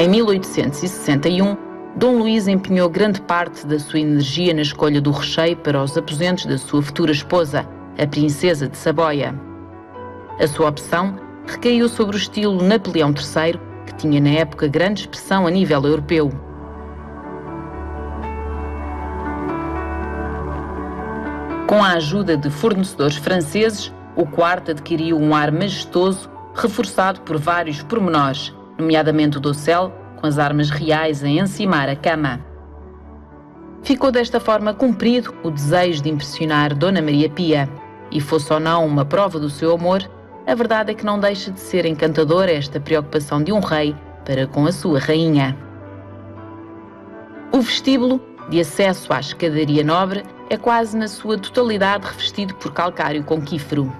Em 1861, Dom Luís empenhou grande parte da sua energia na escolha do recheio para os aposentos da sua futura esposa, a princesa de Saboia. A sua opção recaiu sobre o estilo Napoleão III, que tinha na época grande expressão a nível europeu. Com a ajuda de fornecedores franceses, o quarto adquiriu um ar majestoso, reforçado por vários pormenores, nomeadamente o dossel, com as armas reais a encimar a cama. Ficou desta forma cumprido o desejo de impressionar Dona Maria Pia, e fosse ou não uma prova do seu amor, a verdade é que não deixa de ser encantadora esta preocupação de um rei para com a sua rainha. O vestíbulo, de acesso à escadaria nobre, é quase na sua totalidade revestido por calcário conquífero.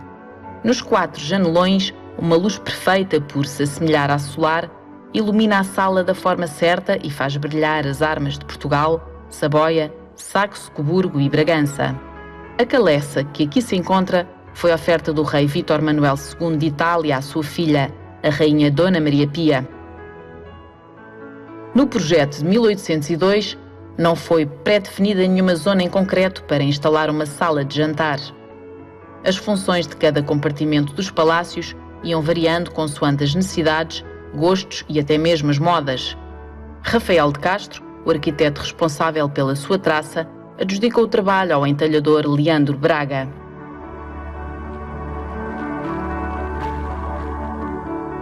Nos 4 janelões, uma luz perfeita por se assemelhar à solar ilumina a sala da forma certa e faz brilhar as armas de Portugal, Saboia, Saxo-Coburgo e Bragança. A caleça que aqui se encontra foi oferta do rei Vítor Manuel II de Itália à sua filha, a rainha Dona Maria Pia. No projeto de 1802, não foi pré-definida nenhuma zona em concreto para instalar uma sala de jantar. As funções de cada compartimento dos palácios iam variando consoante as necessidades, gostos e até mesmo as modas. Rafael de Castro, o arquiteto responsável pela sua traça, adjudicou o trabalho ao entalhador Leandro Braga.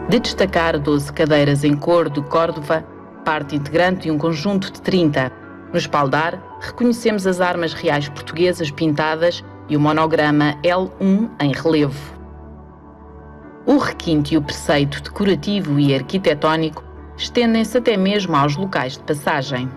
De destacar 12 cadeiras em couro de Córdoba, parte integrante de um conjunto de 30. No espaldar, reconhecemos as armas reais portuguesas pintadas e o monograma L1 em relevo. O requinte e o preceito decorativo e arquitetónico estendem-se até mesmo aos locais de passagem.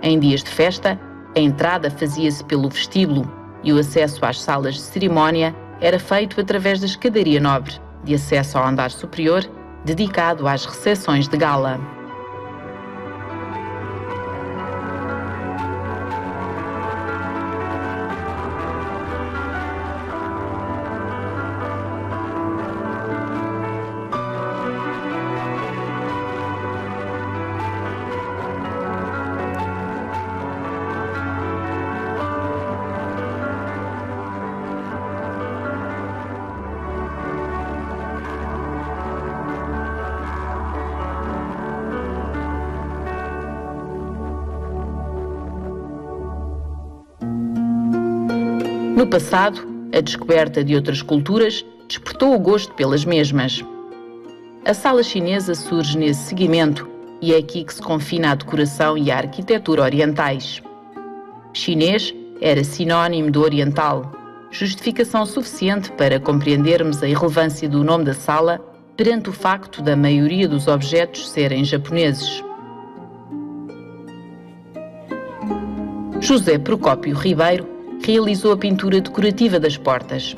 Em dias de festa, a entrada fazia-se pelo vestíbulo e o acesso às salas de cerimónia era feito através da escadaria nobre, de acesso ao andar superior, dedicado às recepções de gala. No passado, a descoberta de outras culturas despertou o gosto pelas mesmas. A sala chinesa surge nesse seguimento e é aqui que se confina a decoração e a arquitetura orientais. Chinês era sinónimo do oriental, justificação suficiente para compreendermos a irrelevância do nome da sala perante o facto da maioria dos objetos serem japoneses. José Procópio Ribeiro realizou a pintura decorativa das portas.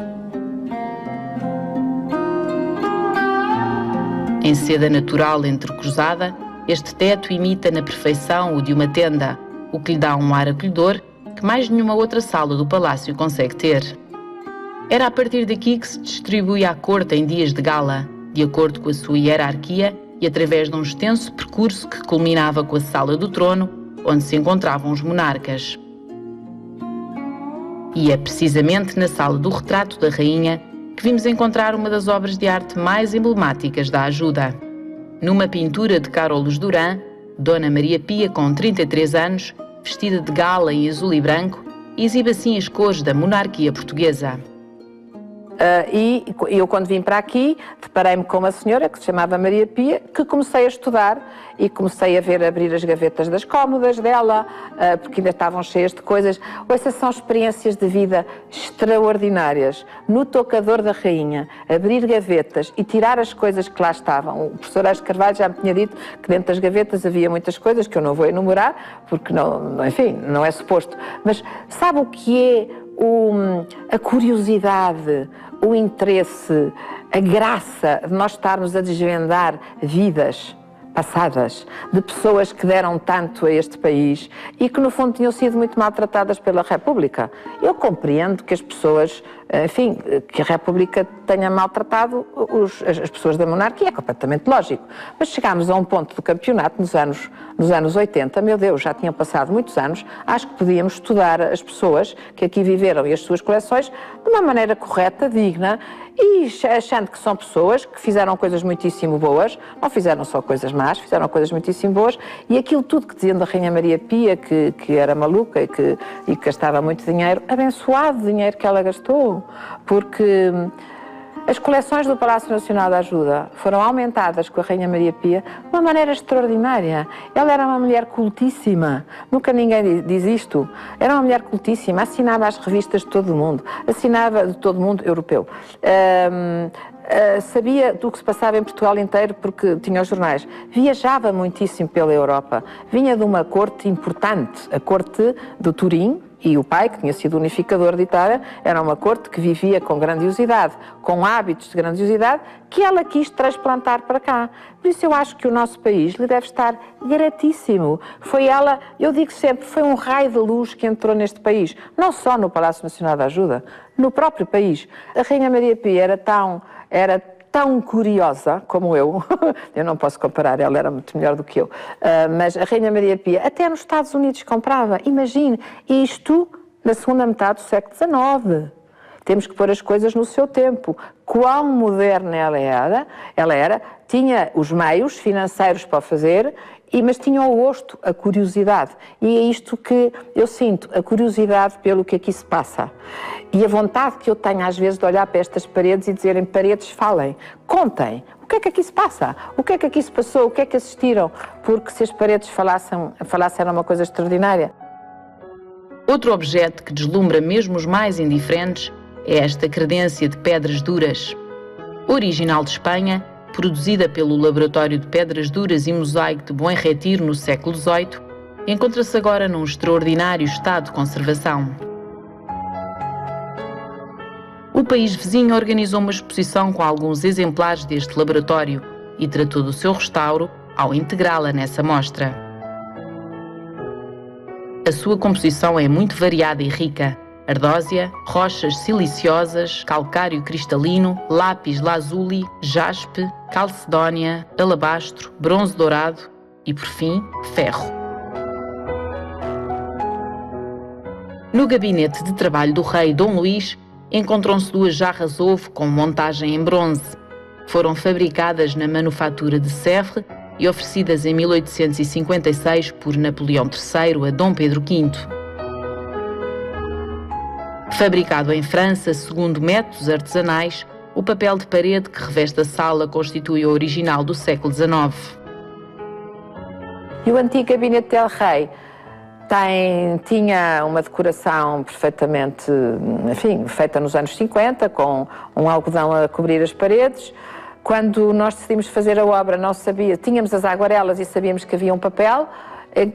Em seda natural entrecruzada, este teto imita na perfeição o de uma tenda, o que lhe dá um ar acolhedor que mais nenhuma outra sala do palácio consegue ter. Era a partir daqui que se distribui a corte em dias de gala, de acordo com a sua hierarquia e através de um extenso percurso que culminava com a sala do trono, onde se encontravam os monarcas. E é precisamente na sala do retrato da rainha que vimos encontrar uma das obras de arte mais emblemáticas da ajuda. Numa pintura de Carolus Duran, Dona Maria Pia, com 33 anos, vestida de gala em azul e branco, exibe assim as cores da monarquia portuguesa. E eu, quando vim para aqui, deparei-me com uma senhora que se chamava Maria Pia, que comecei a estudar e comecei a ver abrir as gavetas das cómodas dela, porque ainda estavam cheias de coisas. Essas são experiências de vida extraordinárias. No tocador da rainha, abrir gavetas e tirar as coisas que lá estavam. O professor Aires Carvalho já me tinha dito que dentro das gavetas havia muitas coisas que eu não vou enumerar, porque enfim, não é suposto. Mas sabe o que é a curiosidade, o interesse, a graça de nós estarmos a desvendar vidas passadas, de pessoas que deram tanto a este país e que no fundo tinham sido muito maltratadas pela República. Eu compreendo que as pessoas, enfim, que a República tenha maltratado as pessoas da monarquia, é completamente lógico. Mas chegámos a um ponto do campeonato nos anos 80, meu Deus, já tinham passado muitos anos, acho que podíamos estudar as pessoas que aqui viveram e as suas coleções de uma maneira correta, digna, e achando que são pessoas que fizeram coisas muitíssimo boas, não fizeram só coisas más, fizeram coisas muitíssimo boas, e aquilo tudo que diziam da Rainha Maria Pia, que era maluca e que gastava muito dinheiro, abençoado dinheiro que ela gastou, porque as coleções do Palácio Nacional da Ajuda foram aumentadas com a Rainha Maria Pia de uma maneira extraordinária. Ela era uma mulher cultíssima, nunca ninguém diz isto. Era uma mulher cultíssima, assinava as revistas de todo o mundo, assinava de todo o mundo europeu. Sabia do que se passava em Portugal inteiro porque tinha os jornais. Viajava muitíssimo pela Europa. Vinha de uma corte importante, a corte do Turim, e o pai, que tinha sido unificador de Itália, era uma corte que vivia com grandiosidade, com hábitos de grandiosidade, que ela quis transplantar para cá. Por isso eu acho que o nosso país lhe deve estar gratíssimo. Foi ela, eu digo sempre, foi um raio de luz que entrou neste país, não só no Palácio Nacional da Ajuda, no próprio país. A Rainha Maria Pia era tão curiosa como eu não posso comparar, ela era muito melhor do que eu, mas a Rainha Maria Pia até nos Estados Unidos comprava, imagine, isto na segunda metade do século XIX. Temos que pôr as coisas no seu tempo. Quão moderna ela era, tinha os meios financeiros para o fazer, mas tinha o gosto, a curiosidade. E é isto que eu sinto, a curiosidade pelo que aqui se passa. E a vontade que eu tenho às vezes de olhar para estas paredes e dizerem, paredes, falem, contem, o que é que aqui se passa? O que é que aqui se passou? O que é que assistiram? Porque se as paredes falassem era uma coisa extraordinária. Outro objeto que deslumbra mesmo os mais indiferentes é esta credência de pedras duras. Original de Espanha, produzida pelo Laboratório de Pedras Duras e Mosaico de Bom Retiro no século XVIII, encontra-se agora num extraordinário estado de conservação. O país vizinho organizou uma exposição com alguns exemplares deste laboratório e tratou do seu restauro ao integrá-la nessa mostra. A sua composição é muito variada e rica. Ardósia, rochas siliciosas, calcário cristalino, lápis lazuli, jaspe, calcedónia, alabastro, bronze dourado e, por fim, ferro. No gabinete de trabalho do rei Dom Luís encontram-se 2 jarras-ovo com montagem em bronze. Foram fabricadas na manufatura de Sèvres e oferecidas em 1856 por Napoleão III a Dom Pedro V. Fabricado em França segundo métodos artesanais, o papel de parede que reveste a sala constitui o original do século XIX. E o antigo gabinete del Rei tinha uma decoração perfeitamente, enfim, feita nos anos 50, com um algodão a cobrir as paredes. Quando nós decidimos fazer a obra, tínhamos as aguarelas e sabíamos que havia um papel.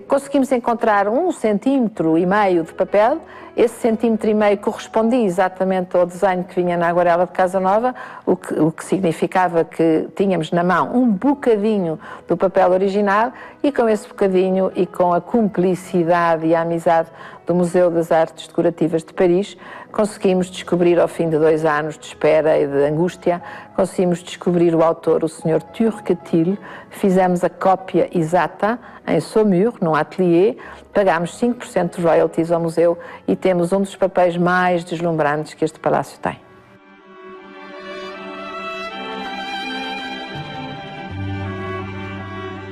Conseguimos encontrar 1,5 centímetros de papel. Esse 1,5 centímetros correspondia exatamente ao desenho que vinha na aguarela de Casa Nova, o que significava que tínhamos na mão um bocadinho do papel original, e com esse bocadinho e com a cumplicidade e a amizade do Museu das Artes Decorativas de Paris, conseguimos descobrir, ao fim de 2 anos de espera e de angústia, conseguimos descobrir o autor, o Sr. Turquetil. Fizemos a cópia exata em Saumur, num atelier, pagámos 5% de royalties ao museu e temos um dos papéis mais deslumbrantes que este palácio tem.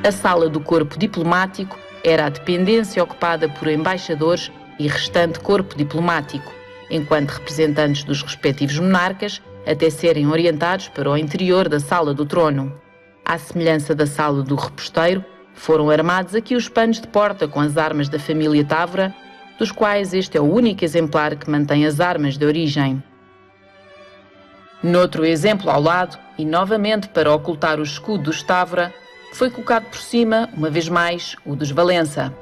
A sala do corpo diplomático era a dependência ocupada por embaixadores e restante corpo diplomático, enquanto representantes dos respectivos monarcas até serem orientados para o interior da sala do trono. À semelhança da sala do reposteiro, foram armados aqui os panos de porta com as armas da família Távora, dos quais este é o único exemplar que mantém as armas de origem. Noutro exemplo ao lado, e novamente para ocultar o escudo dos Távora, foi colocado por cima, uma vez mais, o dos Valença.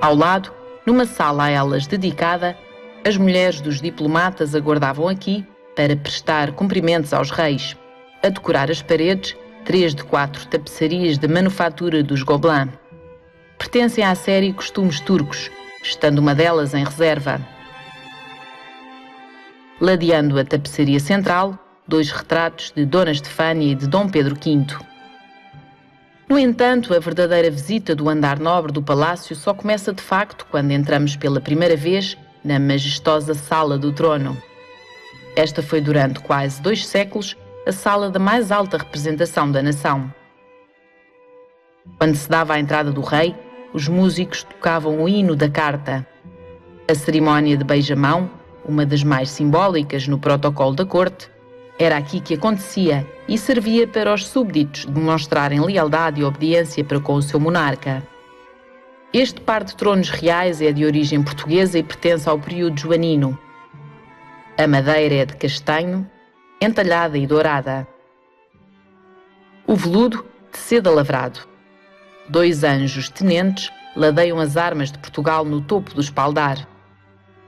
Ao lado, numa sala a elas dedicada, as mulheres dos diplomatas aguardavam aqui para prestar cumprimentos aos reis. A decorar as paredes, 3 de 4 tapeçarias de manufatura dos Gobelins. Pertencem à série Costumes Turcos, estando uma delas em reserva. Ladeando a tapeçaria central, 2 retratos de Dona Estefânia e de Dom Pedro V. No entanto, a verdadeira visita do andar nobre do palácio só começa de facto quando entramos pela primeira vez na majestosa Sala do Trono. Esta foi durante quase 2 séculos a sala da mais alta representação da nação. Quando se dava a entrada do rei, os músicos tocavam o hino da carta. A cerimónia de beijamão, uma das mais simbólicas no protocolo da corte, era aqui que acontecia e servia para os súbditos demonstrarem lealdade e obediência para com o seu monarca. Este par de tronos reais é de origem portuguesa e pertence ao período joanino. A madeira é de castanho, entalhada e dourada. O veludo de seda lavrado. 2 anjos tenentes ladeiam as armas de Portugal no topo do espaldar.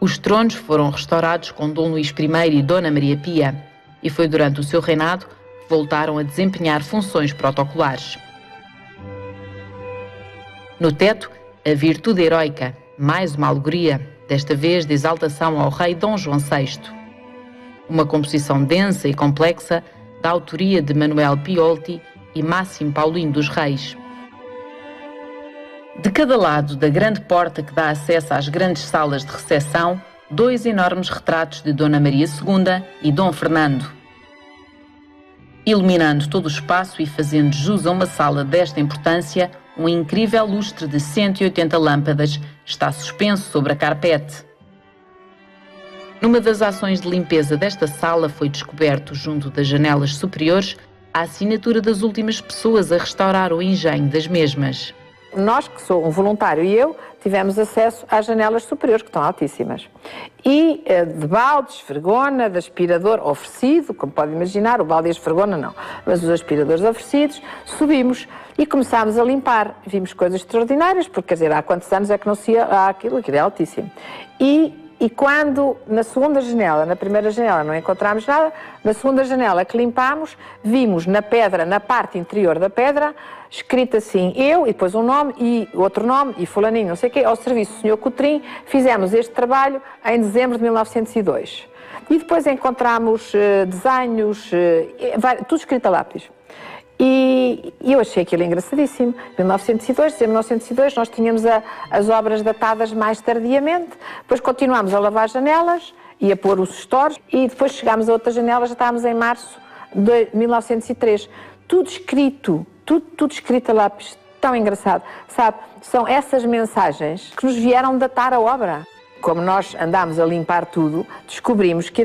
Os tronos foram restaurados com Dom Luís I e Dona Maria Pia, e foi durante o seu reinado que voltaram a desempenhar funções protocolares. No teto, a virtude heroica, mais uma alegoria, desta vez de exaltação ao rei Dom João VI. Uma composição densa e complexa da autoria de Manuel Piolti e Máximo Paulino dos Reis. De cada lado da grande porta que dá acesso às grandes salas de recepção, 2 enormes retratos de Dona Maria II e Dom Fernando. Iluminando todo o espaço e fazendo jus a uma sala desta importância, um incrível lustre de 180 lâmpadas está suspenso sobre a carpete. Numa das ações de limpeza desta sala foi descoberto, junto das janelas superiores, a assinatura das últimas pessoas a restaurar o engenho das mesmas. Nós, que sou um voluntário e eu, tivemos acesso às janelas superiores, que estão altíssimas. E de balde, esfregona, de aspirador oferecido, como pode imaginar, o balde e a esfregona não, mas os aspiradores oferecidos, subimos e começámos a limpar. Vimos coisas extraordinárias, porque, quer dizer, há quantos anos é que não se ia aquilo é altíssimo. E quando, na segunda janela, na primeira janela não encontramos nada, na segunda janela que limpámos, vimos na pedra, na parte interior da pedra, escrito assim, eu, e depois um nome, e outro nome, e fulaninho, não sei o quê, ao serviço do Sr. Coutrinho, fizemos este trabalho em dezembro de 1902. E depois encontramos desenhos, tudo escrito a lápis. E eu achei aquilo engraçadíssimo. Em 1902 nós tínhamos as obras datadas mais tardiamente, depois continuámos a lavar janelas e a pôr os stores, e depois chegámos a outra janela, já estávamos em março de 1903. Tudo escrito a lápis, tão engraçado. Sabe, são essas mensagens que nos vieram datar a obra. Como nós andámos a limpar tudo, descobrimos que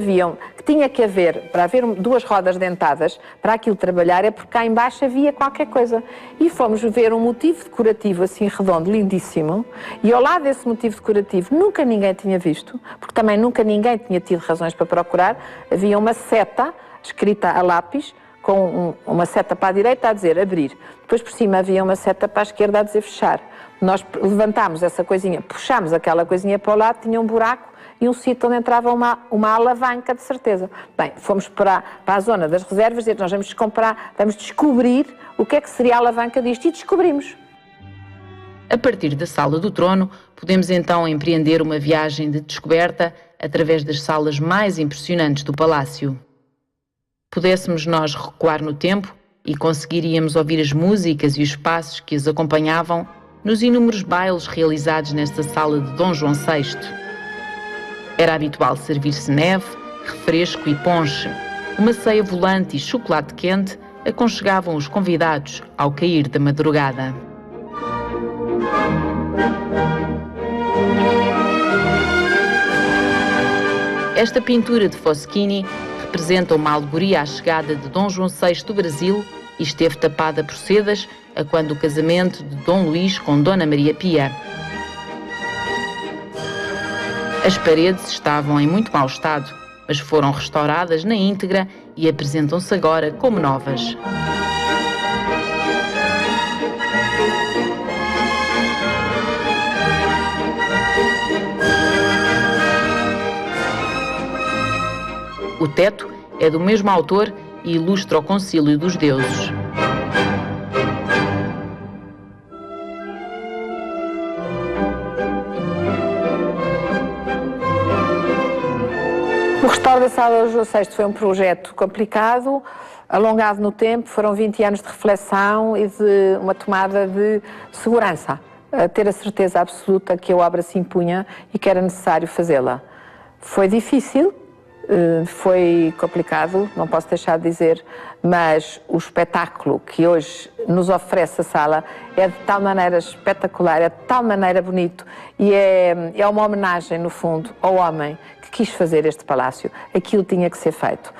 tinha que haver, para haver 2 rodas dentadas, para aquilo trabalhar, é porque cá embaixo havia qualquer coisa. E fomos ver um motivo decorativo assim redondo, lindíssimo, e ao lado desse motivo decorativo nunca ninguém tinha visto, porque também nunca ninguém tinha tido razões para procurar, havia uma seta escrita a lápis, com uma seta para a direita a dizer abrir, depois por cima havia uma seta para a esquerda a dizer fechar. Nós levantámos essa coisinha, puxámos aquela coisinha para o lado, tinha um buraco e um sítio onde entrava uma alavanca, de certeza. Bem, fomos para a zona das reservas e nós vamos descobrir o que é que seria a alavanca disto, e descobrimos. A partir da Sala do Trono, podemos então empreender uma viagem de descoberta através das salas mais impressionantes do palácio. Pudéssemos nós recuar no tempo e conseguiríamos ouvir as músicas e os passos que as acompanhavam nos inúmeros bailes realizados nesta sala de Dom João VI. Era habitual servir-se neve, refresco e ponche. Uma ceia volante e chocolate quente aconchegavam os convidados ao cair da madrugada. Esta pintura de Foschini representa uma alegoria à chegada de Dom João VI do Brasil e esteve tapada por sedas a quando o casamento de Dom Luís com Dona Maria Pia. As paredes estavam em muito mau estado, mas foram restauradas na íntegra e apresentam-se agora como novas. O teto é do mesmo autor e ilustra o concílio dos deuses. O restauro da Sala João VI foi um projeto complicado, alongado no tempo, foram 20 anos de reflexão e de uma tomada de segurança, a ter a certeza absoluta que a obra se impunha e que era necessário fazê-la. Foi difícil, foi complicado, não posso deixar de dizer, mas o espetáculo que hoje nos oferece a sala é de tal maneira espetacular, é de tal maneira bonito e é uma homenagem, no fundo, ao homem que quis fazer este palácio. Aquilo tinha que ser feito.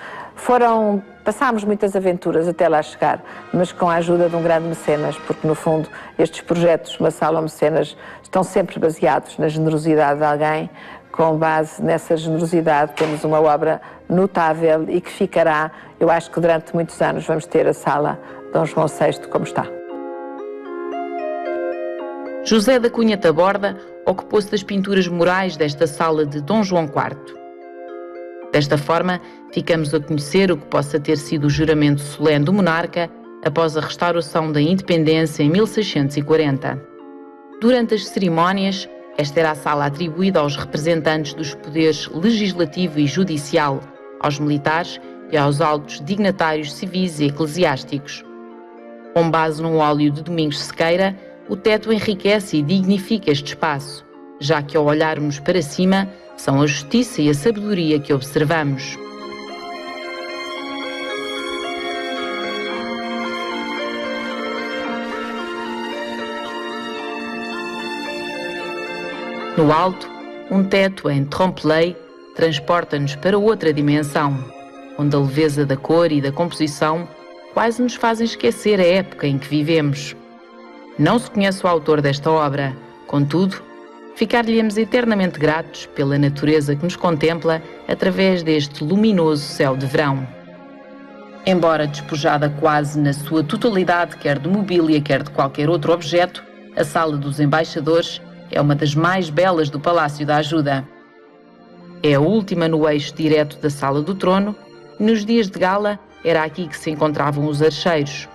Passámos muitas aventuras até lá chegar, mas com a ajuda de um grande mecenas, porque no fundo estes projetos, uma sala mecenas, estão sempre baseados na generosidade de alguém. Com base nessa generosidade temos uma obra notável e que ficará, eu acho que durante muitos anos vamos ter a sala Dom João VI como está. José da Cunha Taborda ocupou-se das pinturas murais desta sala de Dom João IV. Desta forma, ficamos a conhecer o que possa ter sido o juramento solene do monarca após a restauração da independência em 1640. Durante as cerimónias, esta era a sala atribuída aos representantes dos poderes legislativo e judicial, aos militares e aos altos dignatários civis e eclesiásticos. Com base num óleo de Domingos Sequeira, o teto enriquece e dignifica este espaço, já que ao olharmos para cima, são a justiça e a sabedoria que observamos. No alto, um teto em trompe-l'œil transporta-nos para outra dimensão, onde a leveza da cor e da composição quase nos fazem esquecer a época em que vivemos. Não se conhece o autor desta obra, contudo, ficar-lhe-emos eternamente gratos pela natureza que nos contempla através deste luminoso céu de verão. Embora despojada quase na sua totalidade, quer de mobília, quer de qualquer outro objeto, a Sala dos Embaixadores é uma das mais belas do Palácio da Ajuda. É a última no eixo direto da Sala do Trono e nos dias de gala era aqui que se encontravam os archeiros.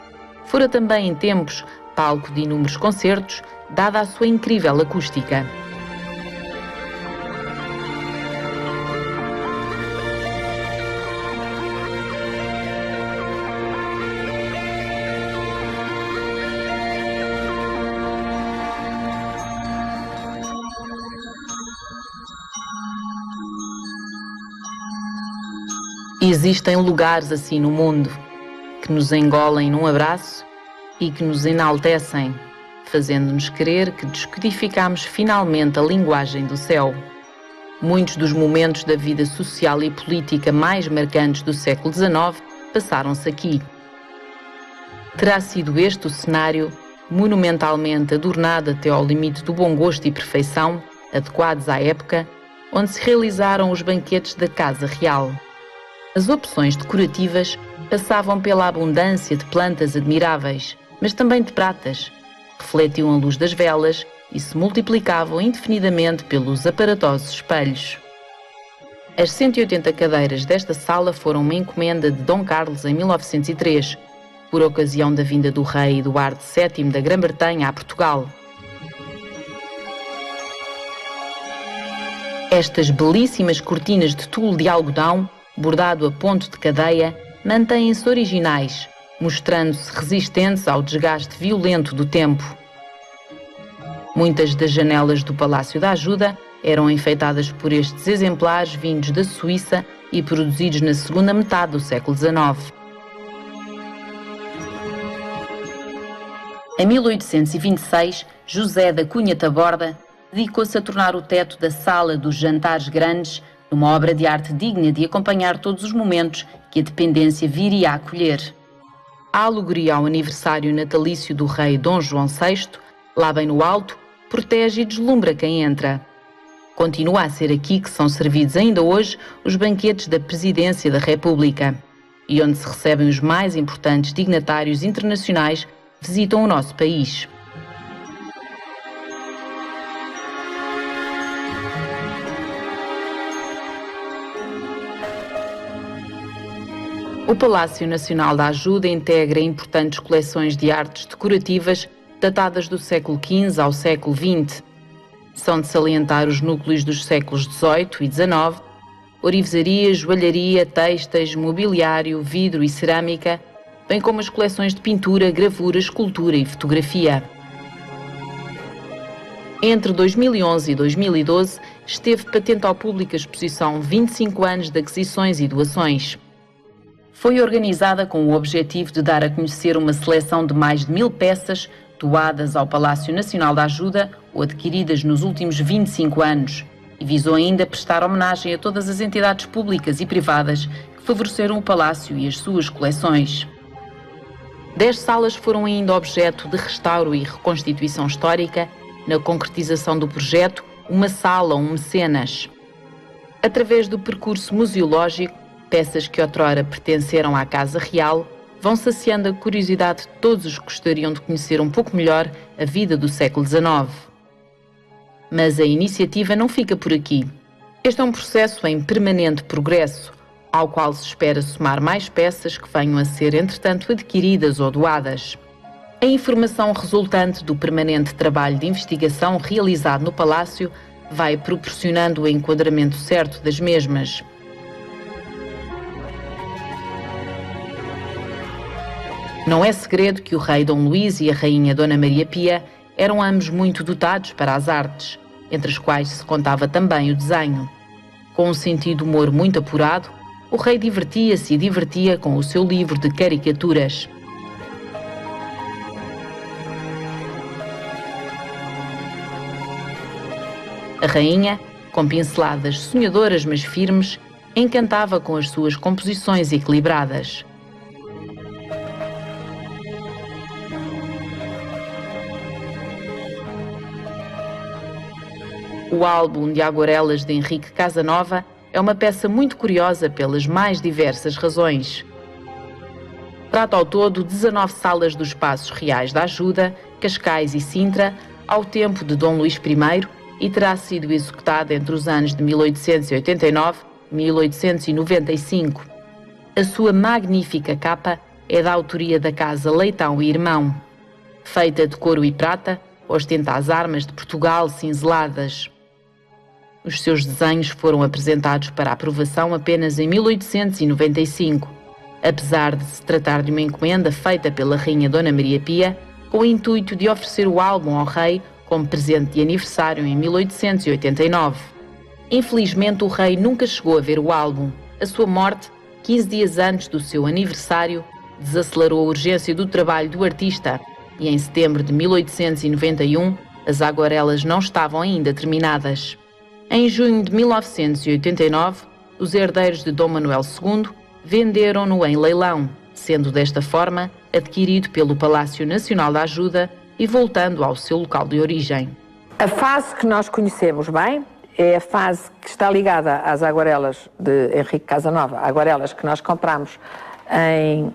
Fora também em tempos palco de inúmeros concertos, dada a sua incrível acústica. Existem lugares assim no mundo, que nos engolem num abraço e que nos enaltecem, fazendo-nos crer que descodificamos finalmente a linguagem do céu. Muitos dos momentos da vida social e política mais marcantes do século XIX passaram-se aqui. Terá sido este o cenário, monumentalmente adornado até ao limite do bom gosto e perfeição, adequados à época, onde se realizaram os banquetes da Casa Real. As opções decorativas passavam pela abundância de plantas admiráveis, mas também de pratas, refletiam a luz das velas e se multiplicavam indefinidamente pelos aparatosos espelhos. As 180 cadeiras desta sala foram uma encomenda de Dom Carlos em 1903, por ocasião da vinda do rei Eduardo VII da Grã-Bretanha a Portugal. Estas belíssimas cortinas de tule de algodão, bordado a ponto de cadeia, mantêm-se originais, mostrando-se resistentes ao desgaste violento do tempo. Muitas das janelas do Palácio da Ajuda eram enfeitadas por estes exemplares vindos da Suíça e produzidos na segunda metade do século XIX. Em 1826, José da Cunha Taborda dedicou-se a tornar o teto da Sala dos Jantares Grandes numa obra de arte digna de acompanhar todos os momentos que a dependência viria a acolher. A alegoria ao aniversário natalício do rei Dom João VI, lá bem no alto, protege e deslumbra quem entra. Continua a ser aqui que são servidos ainda hoje os banquetes da Presidência da República, e onde se recebem os mais importantes dignatários internacionais que visitam o nosso país. O Palácio Nacional da Ajuda integra importantes coleções de artes decorativas datadas do século XV ao século XX. São de salientar os núcleos dos séculos XVIII e XIX, orivesaria, joalharia, têxteis, mobiliário, vidro e cerâmica, bem como as coleções de pintura, gravura, escultura e fotografia. Entre 2011 e 2012, esteve patente ao público a exposição 25 anos de aquisições e doações. Foi organizada com o objetivo de dar a conhecer uma seleção de mais de 1000 peças doadas ao Palácio Nacional da Ajuda ou adquiridas nos últimos 25 anos e visou ainda prestar homenagem a todas as entidades públicas e privadas que favoreceram o Palácio e as suas coleções. 10 salas foram ainda objeto de restauro e reconstituição histórica na concretização do projeto Uma Sala, um Mecenas. Através do percurso museológico, peças que outrora pertenceram à Casa Real vão saciando a curiosidade de todos os que gostariam de conhecer um pouco melhor a vida do século XIX. Mas a iniciativa não fica por aqui. Este é um processo em permanente progresso, ao qual se espera somar mais peças que venham a ser, entretanto, adquiridas ou doadas. A informação resultante do permanente trabalho de investigação realizado no Palácio vai proporcionando o enquadramento certo das mesmas. Não é segredo que o rei Dom Luís e a rainha Dona Maria Pia eram ambos muito dotados para as artes, entre as quais se contava também o desenho. Com um sentido de humor muito apurado, o rei divertia-se e divertia com o seu livro de caricaturas. A rainha, com pinceladas sonhadoras mas firmes, encantava com as suas composições equilibradas. O álbum de aguarelas de Henrique Casanova é uma peça muito curiosa pelas mais diversas razões. Trata ao todo 19 salas dos Passos Reais da Ajuda, Cascais e Sintra, ao tempo de Dom Luís I, e terá sido executada entre os anos de 1889 e 1895. A sua magnífica capa é da autoria da Casa Leitão e Irmão. Feita de couro e prata, ostenta as armas de Portugal cinzeladas. Os seus desenhos foram apresentados para aprovação apenas em 1895, apesar de se tratar de uma encomenda feita pela rainha Dona Maria Pia, com o intuito de oferecer o álbum ao rei como presente de aniversário em 1889. Infelizmente, o rei nunca chegou a ver o álbum. A sua morte, 15 dias antes do seu aniversário, desacelerou a urgência do trabalho do artista e em setembro de 1891 as aguarelas não estavam ainda terminadas. Em junho de 1989, os herdeiros de Dom Manuel II venderam-no em leilão, sendo desta forma adquirido pelo Palácio Nacional da Ajuda e voltando ao seu local de origem. A fase que nós conhecemos bem é a fase que está ligada às aguarelas de Henrique Casanova, aguarelas que nós compramos em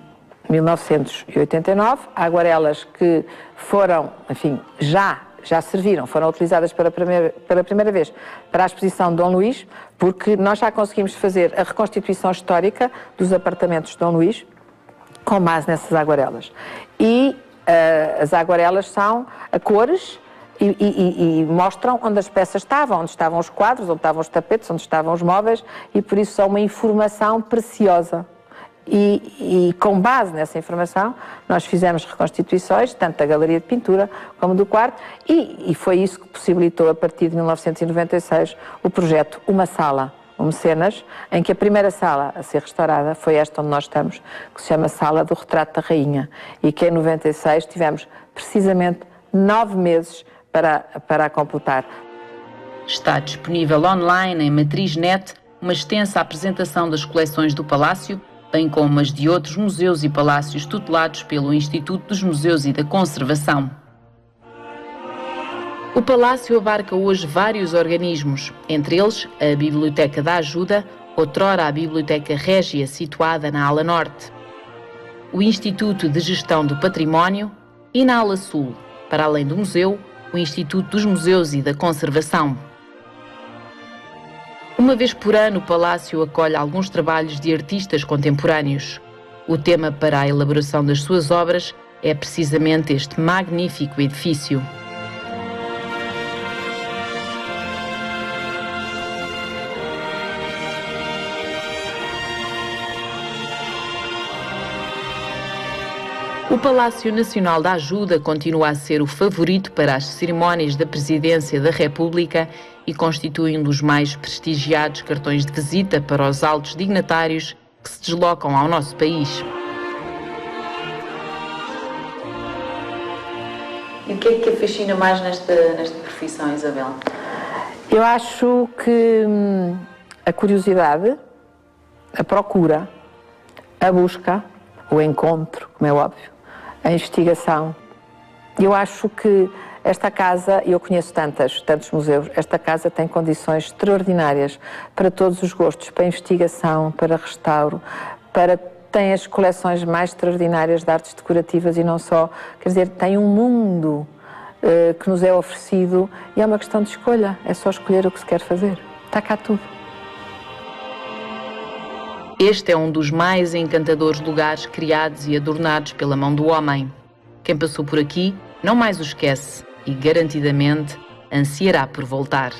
1989, aguarelas que foram, enfim, já serviram, foram utilizadas pela primeira vez para a exposição de Dom Luís, porque nós já conseguimos fazer a reconstituição histórica dos apartamentos de Dom Luís com base nessas aguarelas. E as aguarelas são a cores e mostram onde as peças estavam, onde estavam os quadros, onde estavam os tapetes, onde estavam os móveis, e por isso são uma informação preciosa. E com base nessa informação, nós fizemos reconstituições, tanto da galeria de pintura como do quarto, e foi isso que possibilitou, a partir de 1996, o projeto Uma Sala, um Mecenas, em que a primeira sala a ser restaurada foi esta onde nós estamos, que se chama Sala do Retrato da Rainha, e que em 96 tivemos precisamente 9 meses para a completar. Está disponível online em Matriz.net uma extensa apresentação das coleções do Palácio, bem como as de outros museus e palácios tutelados pelo Instituto dos Museus e da Conservação. O Palácio abarca hoje vários organismos, entre eles a Biblioteca da Ajuda, outrora a Biblioteca Régia, situada na ala norte, o Instituto de Gestão do Património e na ala sul, para além do museu, o Instituto dos Museus e da Conservação. Uma vez por ano, o Palácio acolhe alguns trabalhos de artistas contemporâneos. O tema para a elaboração das suas obras é precisamente este magnífico edifício. O Palácio Nacional da Ajuda continua a ser o favorito para as cerimónias da Presidência da República e constitui um dos mais prestigiados cartões de visita para os altos dignatários que se deslocam ao nosso país. E o que é que a fascina mais nesta profissão, Isabel? Eu acho que a curiosidade, a procura, a busca, o encontro, como é óbvio, a investigação. Eu acho que esta casa, e eu conheço tantos museus, esta casa tem condições extraordinárias para todos os gostos, para investigação, para restauro, tem as coleções mais extraordinárias de artes decorativas e não só, quer dizer, tem um mundo que nos é oferecido e é uma questão de escolha, é só escolher o que se quer fazer. Está cá tudo. Este é um dos mais encantadores lugares criados e adornados pela mão do homem. Quem passou por aqui não mais o esquece e, garantidamente, ansiará por voltar.